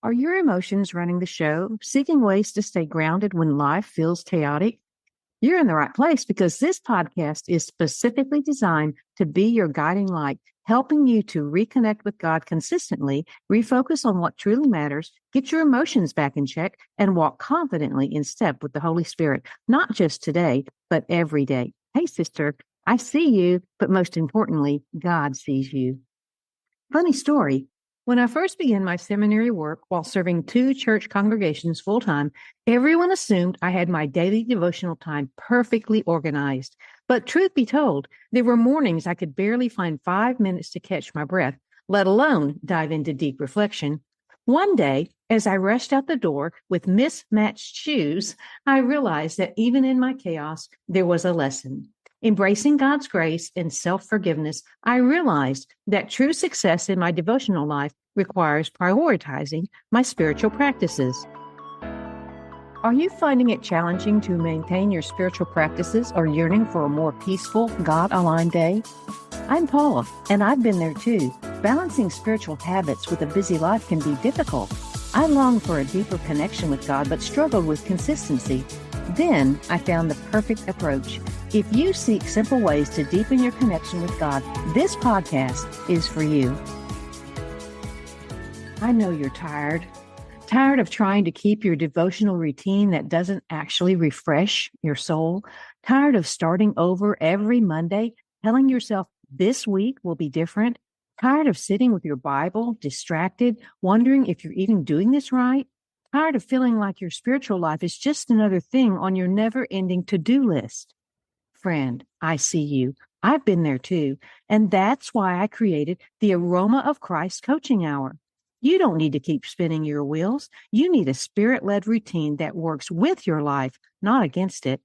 Are your emotions running the show, seeking ways to stay grounded when life feels chaotic? You're in the right place because this podcast is specifically designed to be your guiding light, helping you to reconnect with God consistently, refocus on what truly matters, get your emotions back in check, and walk confidently in step with the Holy Spirit, not just today, but every day. Hey, sister, I see you, but most importantly, God sees you. Funny story. When I first began my seminary work while serving two church congregations full time, everyone assumed I had my daily devotional time perfectly organized. But truth be told, there were mornings I could barely find 5 minutes to catch my breath, let alone dive into deep reflection. One day, as I rushed out the door with mismatched shoes, I realized that even in my chaos, there was a lesson. Embracing God's grace and self-forgiveness, I realized that true success in my devotional life requires prioritizing my spiritual practices. Are you finding it challenging to maintain your spiritual practices or yearning for a more peaceful, God-aligned day? I'm Paula, and I've been there too. Balancing spiritual habits with a busy life can be difficult. I longed for a deeper connection with God, but struggled with consistency. Then I found the perfect approach. If you seek simple ways to deepen your connection with God, this podcast is for you. I know you're tired of trying to keep your devotional routine that doesn't actually refresh your soul, tired of starting over every Monday, telling yourself this week will be different, tired of sitting with your Bible, distracted, wondering if you're even doing this right, tired of feeling like your spiritual life is just another thing on your never-ending to-do list. Friend, I see you. I've been there too. And that's why I created the Aroma of Christ Coaching Hour. You don't need to keep spinning your wheels. You need a spirit-led routine that works with your life, not against it.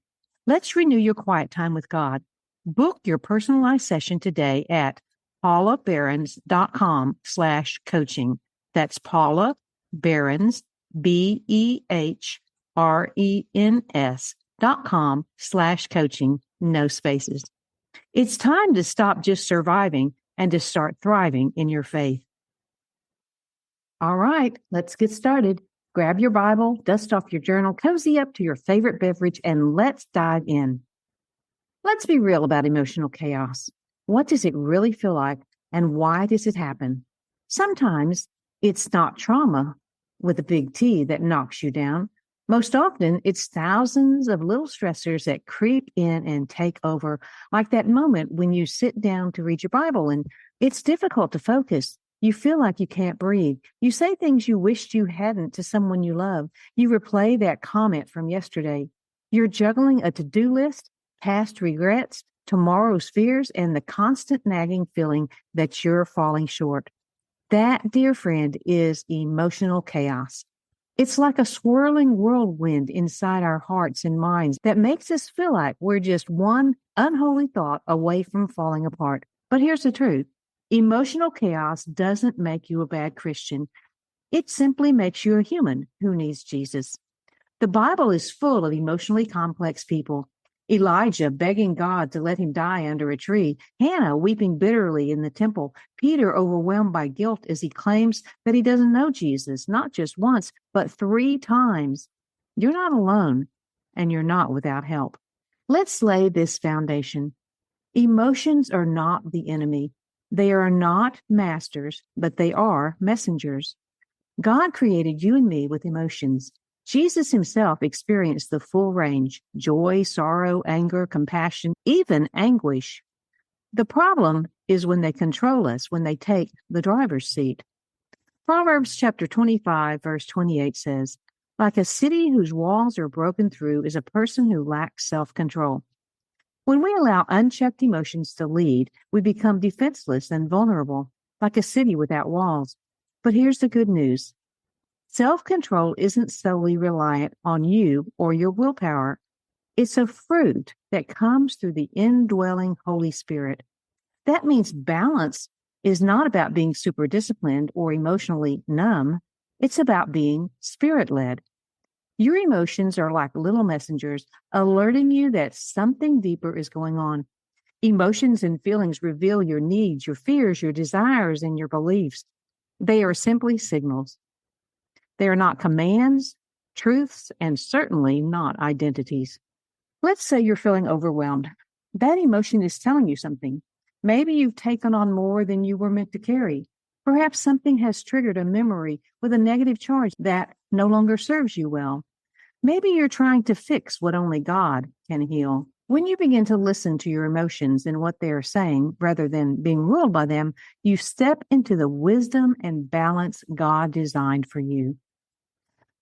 Let's renew your quiet time with God. Book your personalized session today at paulabehrens.com/coaching. That's Paula Behrens, BEHRENS.com/coaching. No spaces. It's time to stop just surviving and to start thriving in your faith. All right, let's get started. Grab your Bible, dust off your journal, cozy up to your favorite beverage, and let's dive in. Let's be real about emotional chaos. What does it really feel like, and why does it happen? Sometimes it's not trauma with a big T that knocks you down. Most often, it's thousands of little stressors that creep in and take over, like that moment when you sit down to read your Bible and it's difficult to focus. You feel like you can't breathe. You say things you wished you hadn't to someone you love. You replay that comment from yesterday. You're juggling a to-do list, past regrets, tomorrow's fears, and the constant nagging feeling that you're falling short. That, dear friend, is emotional chaos. It's like a swirling whirlwind inside our hearts and minds that makes us feel like we're just one unholy thought away from falling apart. But here's the truth. Emotional chaos doesn't make you a bad Christian. It simply makes you a human who needs Jesus. The Bible is full of emotionally complex people. Elijah begging God to let him die under a tree, Hannah weeping bitterly in the temple, Peter overwhelmed by guilt as he claims that he doesn't know Jesus, not just once, but 3 times. You're not alone, and you're not without help. Let's lay this foundation. Emotions are not the enemy. They are not masters, but they are messengers. God created you and me with emotions. Jesus himself experienced the full range: joy, sorrow, anger, compassion, even anguish. The problem is when they control us, when they take the driver's seat. Proverbs chapter 25, verse 28 says, "Like a city whose walls are broken through is a person who lacks self-control." When we allow unchecked emotions to lead, we become defenseless and vulnerable, like a city without walls. But here's the good news. Self-control isn't solely reliant on you or your willpower. It's a fruit that comes through the indwelling Holy Spirit. That means balance is not about being super disciplined or emotionally numb. It's about being spirit-led. Your emotions are like little messengers alerting you that something deeper is going on. Emotions and feelings reveal your needs, your fears, your desires, and your beliefs. They are simply signals. They are not commands, truths, and certainly not identities. Let's say you're feeling overwhelmed. That emotion is telling you something. Maybe you've taken on more than you were meant to carry. Perhaps something has triggered a memory with a negative charge that no longer serves you well. Maybe you're trying to fix what only God can heal. When you begin to listen to your emotions and what they are saying, rather than being ruled by them, you step into the wisdom and balance God designed for you.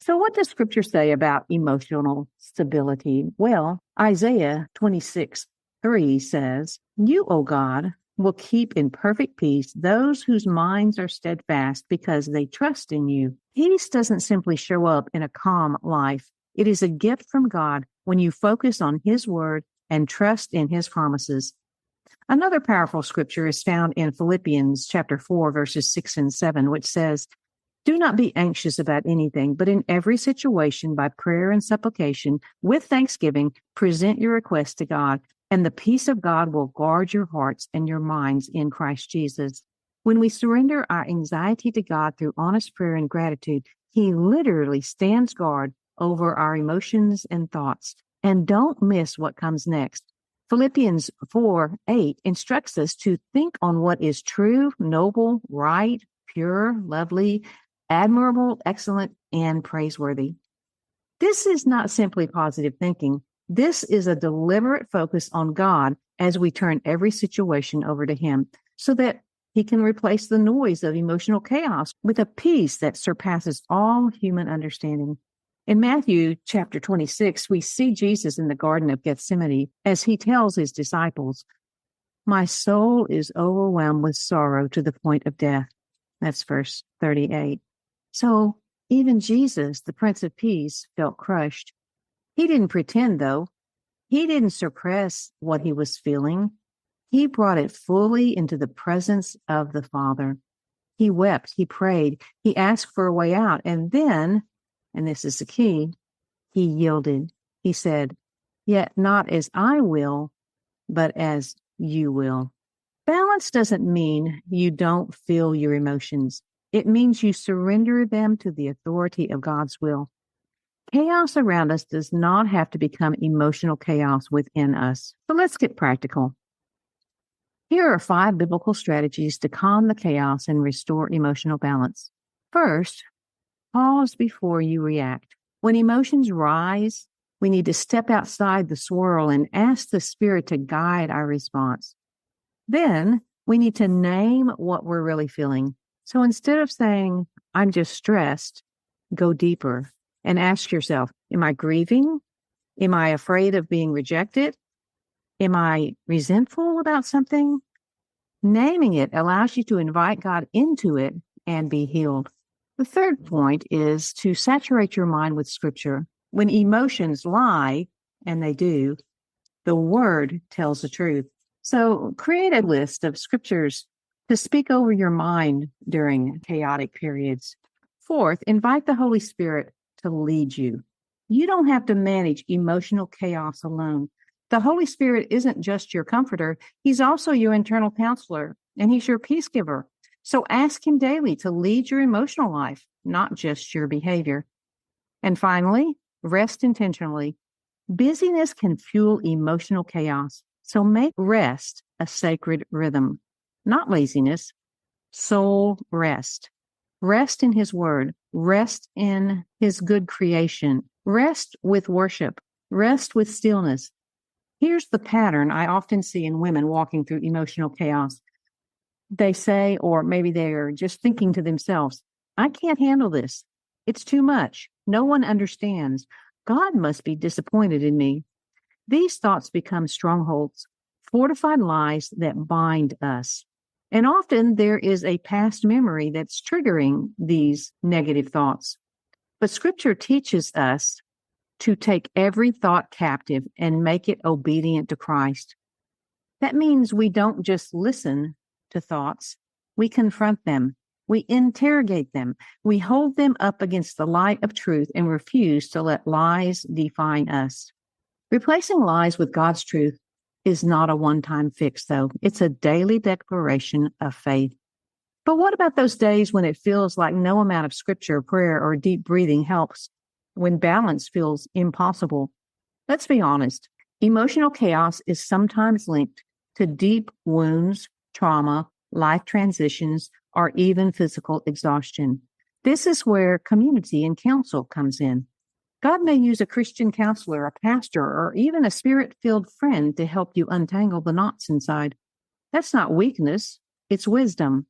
So what does Scripture say about emotional stability? Well, Isaiah 26:3 says, "You, O God, will keep in perfect peace those whose minds are steadfast because they trust in you." Peace doesn't simply show up in a calm life. It is a gift from God when you focus on His word and trust in His promises. Another powerful scripture is found in Philippians chapter 4, verses 6 and 7, which says, "Do not be anxious about anything, but in every situation, by prayer and supplication, with thanksgiving, present your requests to God, and the peace of God will guard your hearts and your minds in Christ Jesus." When we surrender our anxiety to God through honest prayer and gratitude, He literally stands guard over our emotions and thoughts. And don't miss what comes next. Philippians 4:8 instructs us to think on what is true, noble, right, pure, lovely, admirable, excellent, and praiseworthy. This is not simply positive thinking. This is a deliberate focus on God as we turn every situation over to Him so that He can replace the noise of emotional chaos with a peace that surpasses all human understanding. In Matthew chapter 26, we see Jesus in the Garden of Gethsemane as He tells His disciples, "My soul is overwhelmed with sorrow to the point of death." That's verse 38. So even Jesus, the Prince of Peace, felt crushed. He didn't pretend, though. He didn't suppress what he was feeling. He brought it fully into the presence of the Father. He wept, he prayed, he asked for a way out, and then, and this is the key, he yielded. He said, "Yet not as I will, but as you will." Balance doesn't mean you don't feel your emotions. It means you surrender them to the authority of God's will. Chaos around us does not have to become emotional chaos within us. So let's get practical. Here are 5 biblical strategies to calm the chaos and restore emotional balance. First, pause before you react. When emotions rise, we need to step outside the swirl and ask the Spirit to guide our response. Then we need to name what we're really feeling. So instead of saying, "I'm just stressed," go deeper and ask yourself, am I grieving? Am I afraid of being rejected? Am I resentful about something? Naming it allows you to invite God into it and be healed. The third point is to saturate your mind with Scripture. When emotions lie, and they do, the Word tells the truth. So create a list of scriptures to speak over your mind during chaotic periods. Fourth, invite the Holy Spirit to lead you. You don't have to manage emotional chaos alone. The Holy Spirit isn't just your comforter. He's also your internal counselor, and He's your peace giver. So ask Him daily to lead your emotional life, not just your behavior. And finally, rest intentionally. Busyness can fuel emotional chaos. So make rest a sacred rhythm, not laziness, soul rest. Rest in His word, rest in His good creation, rest with worship, rest with stillness. Here's the pattern I often see in women walking through emotional chaos. They say, or maybe they're just thinking to themselves, "I can't handle this. It's too much. No one understands. God must be disappointed in me." These thoughts become strongholds, fortified lies that bind us. And often there is a past memory that's triggering these negative thoughts. But Scripture teaches us to take every thought captive and make it obedient to Christ. That means we don't just listen to thoughts, we confront them, we interrogate them, we hold them up against the light of truth and refuse to let lies define us. Replacing lies with God's truth is not a one-time fix, though. It's a daily declaration of faith. But what about those days when it feels like no amount of scripture, prayer, or deep breathing helps, when balance feels impossible? Let's be honest. Emotional chaos is sometimes linked to deep wounds, trauma, life transitions, or even physical exhaustion. This is where community and counsel comes in. God may use a Christian counselor, a pastor, or even a spirit-filled friend to help you untangle the knots inside. That's not weakness, it's wisdom.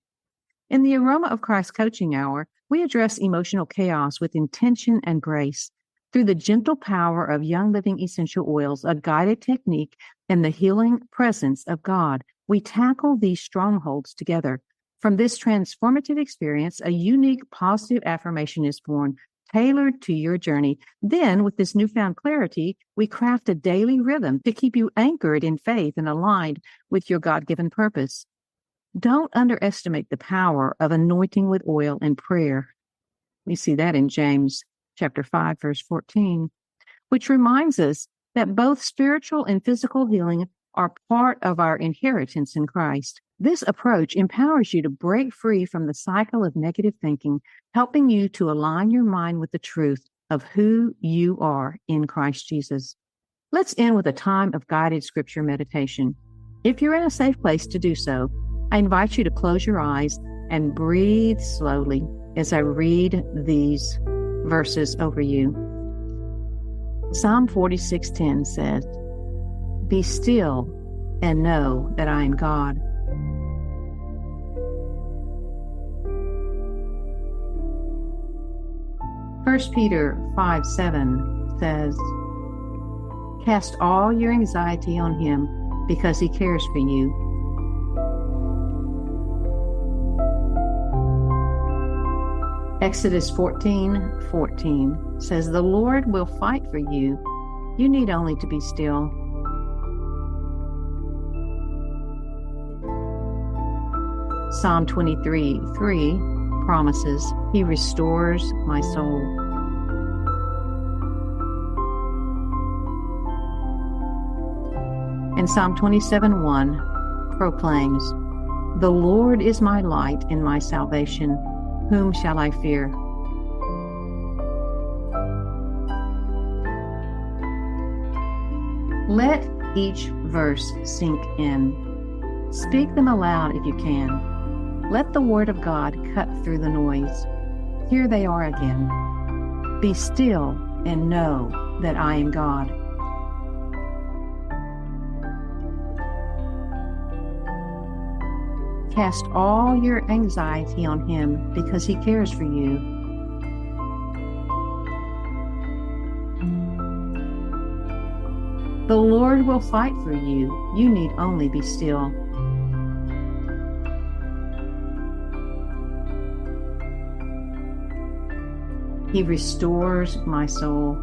In the Aroma of Christ Coaching Hour, we address emotional chaos with intention and grace. Through the gentle power of Young Living Essential Oils, a guided technique, and the healing presence of God, we tackle these strongholds together. From this transformative experience, a unique positive affirmation is born, tailored to your journey. Then, with this newfound clarity, we craft a daily rhythm to keep you anchored in faith and aligned with your God-given purpose. Don't underestimate the power of anointing with oil and prayer. We see that in James chapter 5, verse 14, which reminds us that both spiritual and physical healing are part of our inheritance in Christ. This approach empowers you to break free from the cycle of negative thinking, helping you to align your mind with the truth of who you are in Christ Jesus. Let's end with a time of guided scripture meditation. If you're in a safe place to do so, I invite you to close your eyes and breathe slowly as I read these verses over you. Psalm 46:10 says, "Be still and know that I am God." First Peter 5:7 says, "Cast all your anxiety on him because he cares for you." Exodus 14:14 says, "The Lord will fight for you. You need only to be still." Psalm 23:3 promises, "He restores my soul." And Psalm 27:1 proclaims, "The Lord is my light and my salvation. Whom shall I fear?" Let each verse sink in. Speak them aloud if you can. Let the word of God cut through the noise. Here they are again. Be still and know that I am God. Cast all your anxiety on him because he cares for you. The Lord will fight for you. You need only be still. He restores my soul.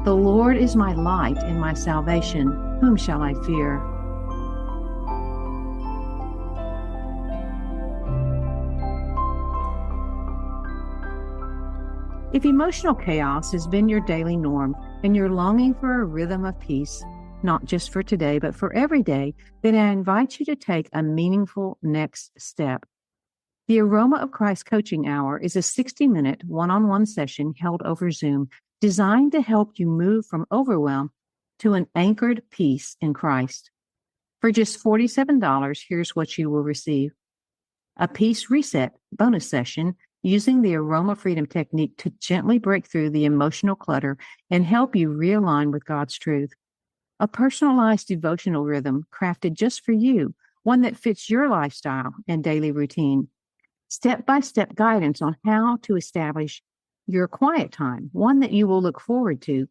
The Lord is my light and my salvation. Whom shall I fear? If emotional chaos has been your daily norm and you're longing for a rhythm of peace, not just for today, but for every day, then I invite you to take a meaningful next step. The Aroma of Christ Coaching Hour is a 60-minute one-on-one session held over Zoom, designed to help you move from overwhelm to an anchored peace in Christ. For just $47, here's what you will receive. A peace reset bonus session using the Aroma Freedom technique to gently break through the emotional clutter and help you realign with God's truth. A personalized devotional rhythm crafted just for you, one that fits your lifestyle and daily routine. Step-by-step guidance on how to establish your quiet time, one that you will look forward to,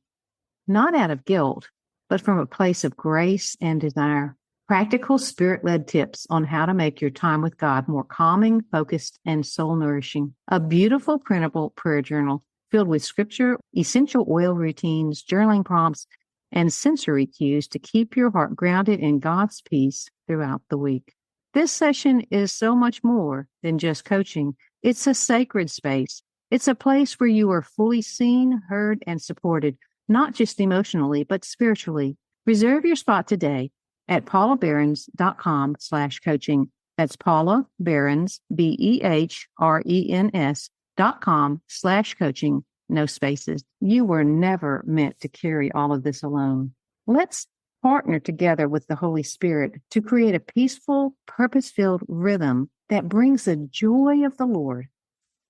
not out of guilt, but from a place of grace and desire. Practical spirit-led tips on how to make your time with God more calming, focused, and soul-nourishing. A beautiful printable prayer journal filled with scripture, essential oil routines, journaling prompts, and sensory cues to keep your heart grounded in God's peace throughout the week. This session is so much more than just coaching. It's a sacred space. It's a place where you are fully seen, heard, and supported, not just emotionally, but spiritually. Reserve your spot today at paulabehrens.com/coaching. That's Paula Behrens, BEHRENS.com/coaching. No spaces. You were never meant to carry all of this alone. Let's partner together with the Holy Spirit to create a peaceful, purpose-filled rhythm that brings the joy of the Lord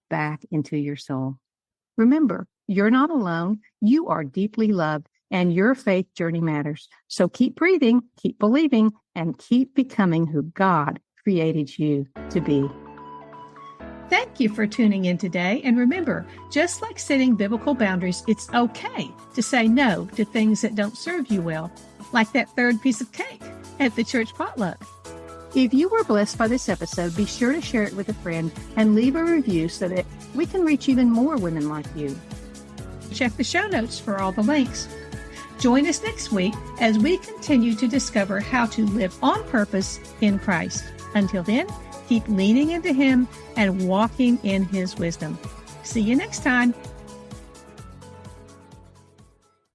back into your soul. Remember, you're not alone. You are deeply loved, and your faith journey matters. So keep breathing, keep believing, and keep becoming who God created you to be. Thank you for tuning in today. And remember, just like setting biblical boundaries, it's okay to say no to things that don't serve you well, like that third piece of cake at the church potluck. If you were blessed by this episode, be sure to share it with a friend and leave a review so that we can reach even more women like you. Check the show notes for all the links. Join us next week as we continue to discover how to live on purpose in Christ. Until then, keep leaning into Him and walking in His wisdom. See you next time.